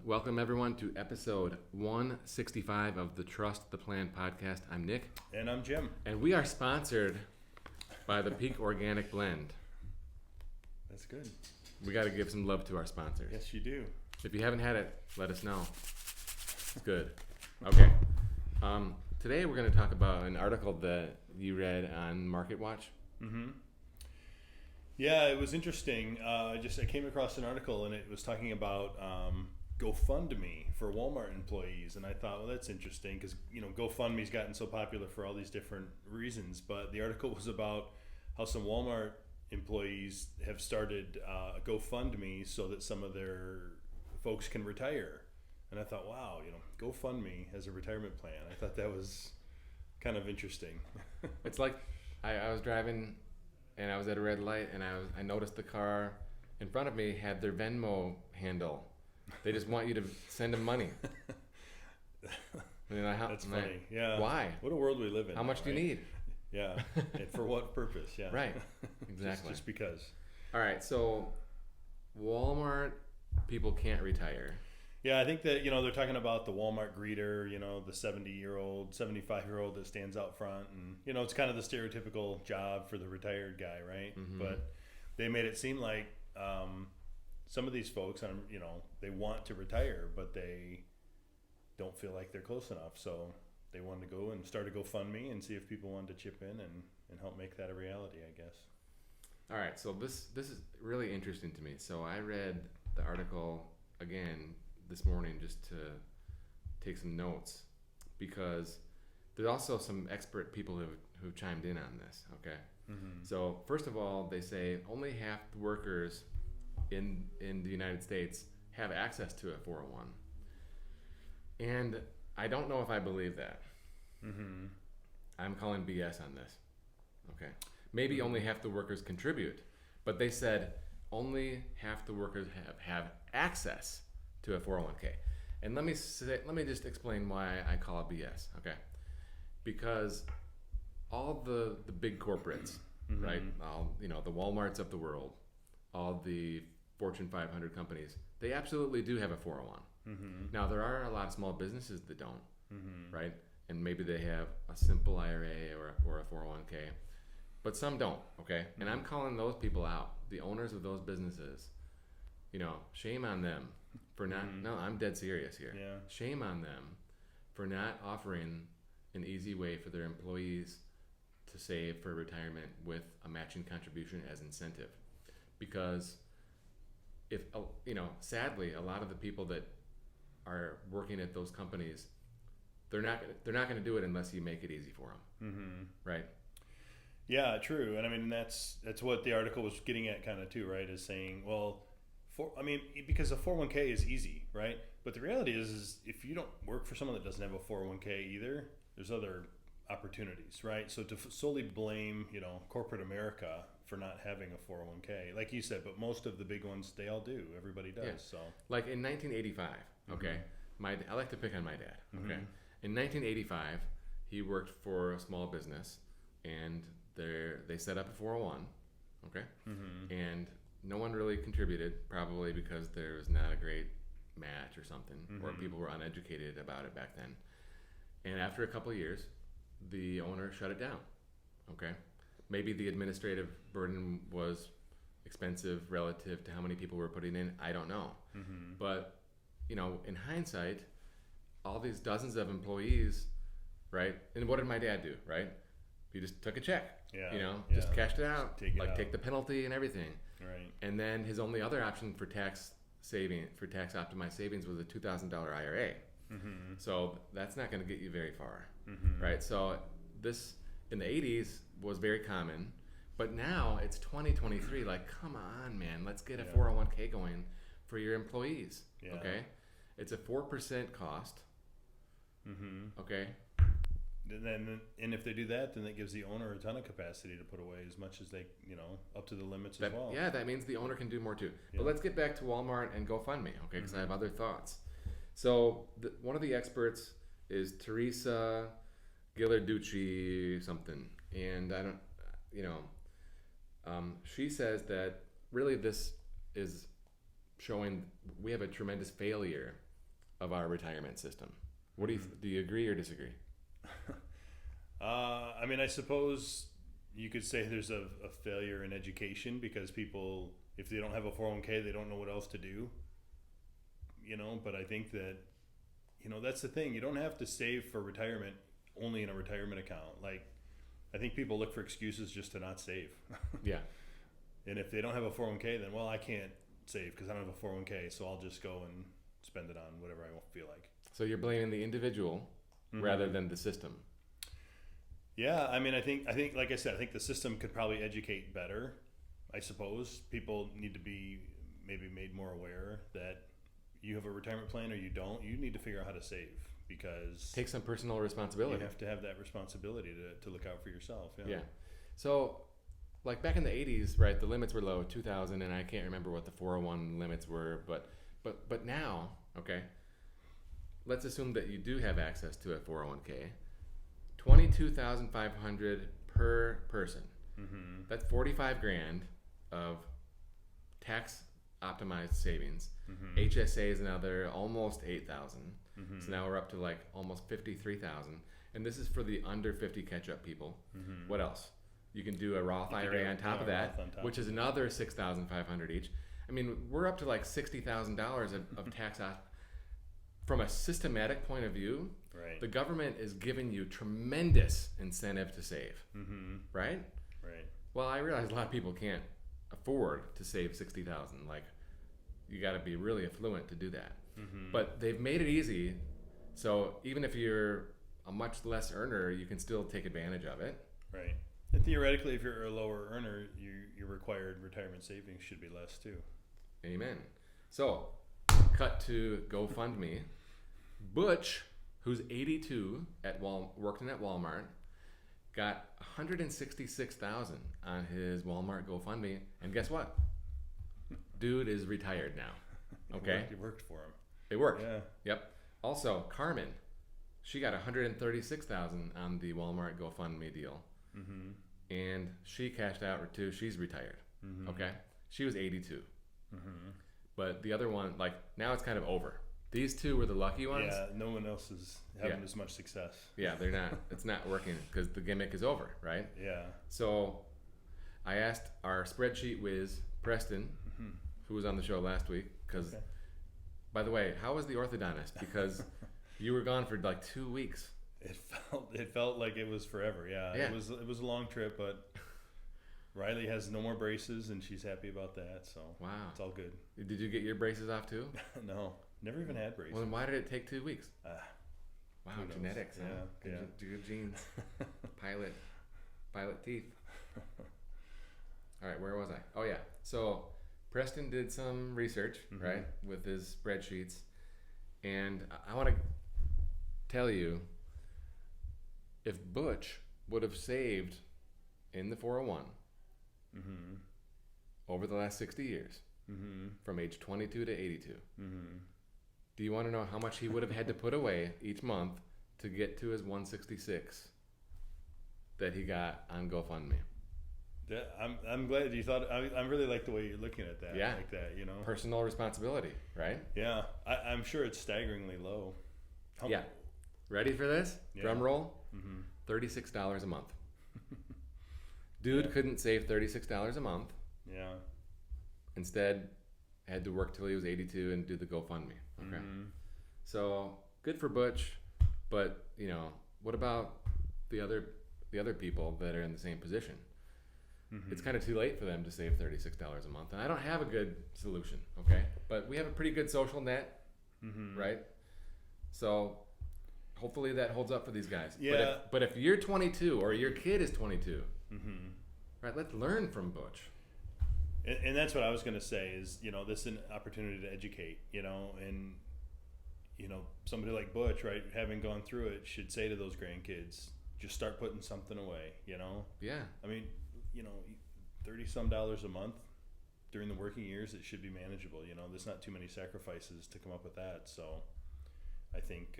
Welcome everyone to episode 165 of the Trust the Plan podcast. I'm Nick. And I'm Jim. And we are sponsored by the Peak Organic Blend. That's good. We got to give some love to our sponsors. Yes, you do. If you haven't had it, let us know. It's good. Okay. Today we're going to talk about an article that you read on MarketWatch. Mm-hmm. Yeah, it was interesting. I came across an article and it was talking about GoFundMe for Walmart employees, and I thought, well, that's interesting because GoFundMe's gotten so popular for all these different reasons. But the article was about how some Walmart employees have started GoFundMe so that some of their folks can retire. And I thought, wow, GoFundMe as a retirement plan. I thought that was kind of interesting. It's like I was driving and I was at a red light and I noticed the car in front of me had their Venmo handle. They just want you to send them money. That's funny. Yeah. Why? What a world we live in. How much do you need? Yeah. And for what purpose? Yeah. Right. Exactly. just because. All right. So Walmart people can't retire. Yeah, I think that, they're talking about the Walmart greeter, the 70-year-old, 75-year-old that stands out front. And, it's kind of the stereotypical job for the retired guy, right? Mm-hmm. But they made it seem like some of these folks, they want to retire, but they don't feel like they're close enough. So they wanted to go and start a GoFundMe and see if people wanted to chip in and help make that a reality, I guess. All right, so this is really interesting to me. So I read the article again this morning just to take some notes because there's also some expert people who chimed in on this. Okay, mm-hmm. So first of all, they say only half the workers in the United States have access to a 401, and I don't know if I believe that. Mm-hmm. I'm calling BS on this. Okay, maybe mm-hmm. only half the workers contribute, but they said only half the workers have access to a 401k. And let me just explain why I call it BS, okay? Because all the big corporates, mm-hmm. right? All the Walmarts of the world, all the Fortune 500 companies, they absolutely do have a 401. Mm-hmm. Now there are a lot of small businesses that don't, mm-hmm. right? And maybe they have a simple IRA or a 401k, but some don't, okay? Mm-hmm. And I'm calling those people out, the owners of those businesses. Shame on them for not, mm-hmm. no, I'm dead serious here. Yeah. Shame on them for not offering an easy way for their employees to save for retirement with a matching contribution as incentive. Because if, sadly, a lot of the people that are working at those companies, they're not going to do it unless you make it easy for them. Mm-hmm. Right? Yeah, true. And that's what the article was getting at kind of too, right? Is saying, well, because a 401k is easy, right? But the reality is if you don't work for someone that doesn't have a 401k either, there's other opportunities, right? So to solely blame, corporate America for not having a 401k, like you said, but most of the big ones, they all do. Everybody does. Yeah. So, like in 1985, okay, mm-hmm. I like to pick on my dad. Okay, mm-hmm. In 1985, he worked for a small business, and they set up a 401. Okay, mm-hmm. and no one really contributed, probably because there was not a great match or something, mm-hmm. or people were uneducated about it back then. And after a couple of years, the owner shut it down. Okay, maybe the administrative burden was expensive relative to how many people were putting in. I don't know. Mm-hmm. But in hindsight, all these dozens of employees, right? And what did my dad do? Right? He just took a check. Yeah. Just cashed it out. Take the penalty and everything. Right. And then his only other option for tax optimized savings was a $2,000 IRA. Mm-hmm. So that's not going to get you very far, mm-hmm. right? So this in the 80s was very common, but now it's 2023. Like, come on, man, let's get a 401k going for your employees. Yeah. Okay, it's a 4% cost. Mm-hmm. Okay. And if they do that, then that gives the owner a ton of capacity to put away as much as they, up to the limits as well. Yeah, that means the owner can do more too. Yeah. But let's get back to Walmart and GoFundMe, okay? Because mm-hmm. I have other thoughts. So one of the experts is Teresa Ghilarducci something, and I don't, she says that really this is showing we have a tremendous failure of our retirement system. What do you agree or disagree? I mean, I suppose you could say there's a failure in education because people, if they don't have a 401k, they don't know what else to do. But I think that, that's the thing. You don't have to save for retirement only in a retirement account. Like, I think people look for excuses just to not save. Yeah. And if they don't have a 401k, then, well, I can't save because I don't have a 401k, so I'll just go and spend it on whatever I feel like. So you're blaming the individual rather than the system. Yeah, I mean, I think, like I said, I think the system could probably educate better. I suppose people need to be maybe made more aware that you have a retirement plan or you don't. You need to figure out how to save because take some personal responsibility. You have to have that responsibility to look out for yourself. Yeah. So, like back in the 80s, right? The limits were low, 2000, and I can't remember what the 401 limits were, but now, okay. Let's assume that you do have access to a 401k. $22,500 per person. Mm-hmm. That's $45,000 of tax optimized savings. Mm-hmm. HSA is another almost $8,000. Mm-hmm. So now we're up to like almost $53,000. And this is for the under 50 catch-up people. Mm-hmm. What else? You can do a Roth IRA on top of that, which is another $6,500 each. I mean, we're up to like $60,000 of tax from a systematic point of view. Right. The government is giving you tremendous incentive to save. Mm-hmm. Right? Right. Well, I realize a lot of people can't afford to save $60,000. Like, you got to be really affluent to do that. Mm-hmm. But they've made it easy, so even if you're a much less earner, you can still take advantage of it. Right. And theoretically, if you're a lower earner, your required retirement savings should be less too. Amen. So, cut to GoFundMe. Butch, who's 82, working at Walmart, got $166,000 on his Walmart GoFundMe, and guess what? Dude is retired now. Okay, it worked for him. It worked. Yeah. Yep. Also, Carmen, she got $136,000 on the Walmart GoFundMe deal, and she cashed out too. She's retired. Okay, she was 82, but the other one, like, now it's kind of over. These two were the lucky ones. Yeah, no one else is having as much success. Yeah, they're not. It's not working because the gimmick is over, right? Yeah. So I asked our spreadsheet whiz, Preston, who was on the show last week, because, by the way, how was the orthodontist? Because you were gone for like 2 weeks. It felt like it was forever. Yeah. It was a long trip, but Riley has no more braces, and she's happy about that. So wow, it's all good. Did you get your braces off too? No. Never even had braces. Well, then why did it take 2 weeks? Wow, genetics. Yeah, huh? Good genes. Pilot teeth. All right, where was I? Oh yeah. So Preston did some research, right, with his spreadsheets, and I want to tell you, if Butch would have saved in the 401 over the last 60 years, from age 22 to 82. Do you want to know how much he would have had to put away each month to get to his 166 that he got on GoFundMe? I'm glad you thought. I really like the way you're looking at that. Yeah, like that. Personal responsibility, right? Yeah, I'm sure it's staggeringly low. Yeah. Ready for this? Yeah. Drum roll. $36 a month. Dude couldn't save $36 a month. Yeah. Instead, had to work till he was 82 and do the GoFundMe. Okay. So good for Butch, but what about the other people that are in the same position? It's kind of too late for them to save $36 a month, and I don't have a good solution. Okay, but we have a pretty good social net, right? So hopefully that holds up for these guys. Yeah. But if you're 22 or your kid is 22, right? Let's learn from Butch. And that's what I was going to say is, this is an opportunity to educate, and, somebody like Butch, right, having gone through it, should say to those grandkids, just start putting something away, Yeah. I mean, $30-some a month during the working years, it should be manageable, there's not too many sacrifices to come up with that. So I think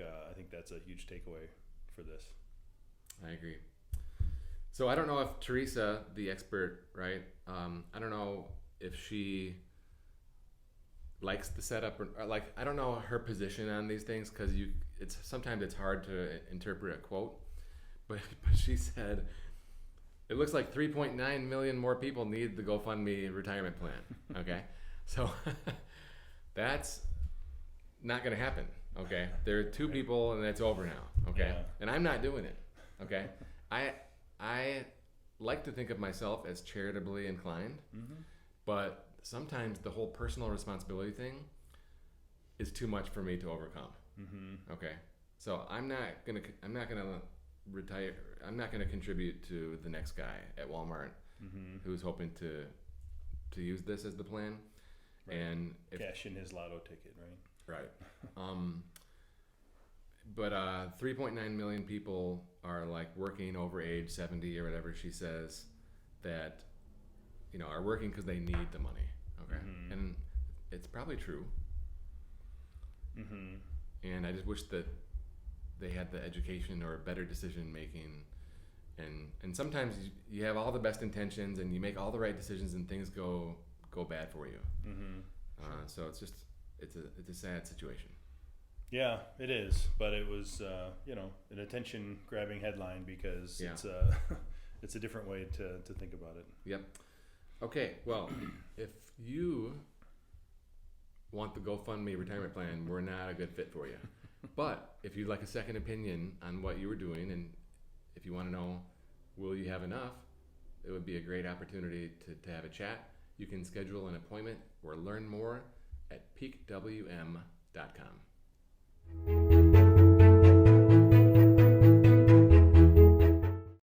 that's a huge takeaway for this. I agree. So I don't know if Teresa, the expert, right? I don't know if she likes the setup, or like I don't know her position on these things because sometimes it's hard to interpret a quote, but she said it looks like 3.9 million more people need the GoFundMe retirement plan. Okay, so that's not going to happen. Okay, there are 2 people and it's over now. Okay, and I'm not doing it. Okay, I like to think of myself as charitably inclined, but sometimes the whole personal responsibility thing is too much for me to overcome. Okay, so I'm not gonna retire. I'm not gonna contribute to the next guy at Walmart who's hoping to use this as the plan, and cash in his lotto ticket, right? But 3.9 million people are like working over age 70 or whatever she says, that are working because they need the money. Okay, and it's probably true. And I just wish that they had the education or better decision making. And sometimes you have all the best intentions and you make all the right decisions and things go bad for you. So it's a sad situation. Yeah, it is, but it was an attention-grabbing headline because it's a different way to think about it. Yep. Okay, well, if you want the GoFundMe retirement plan, we're not a good fit for you. But if you'd like a second opinion on what you were doing, and if you want to know, will you have enough, it would be a great opportunity to have a chat. You can schedule an appointment or learn more at peakwm.com.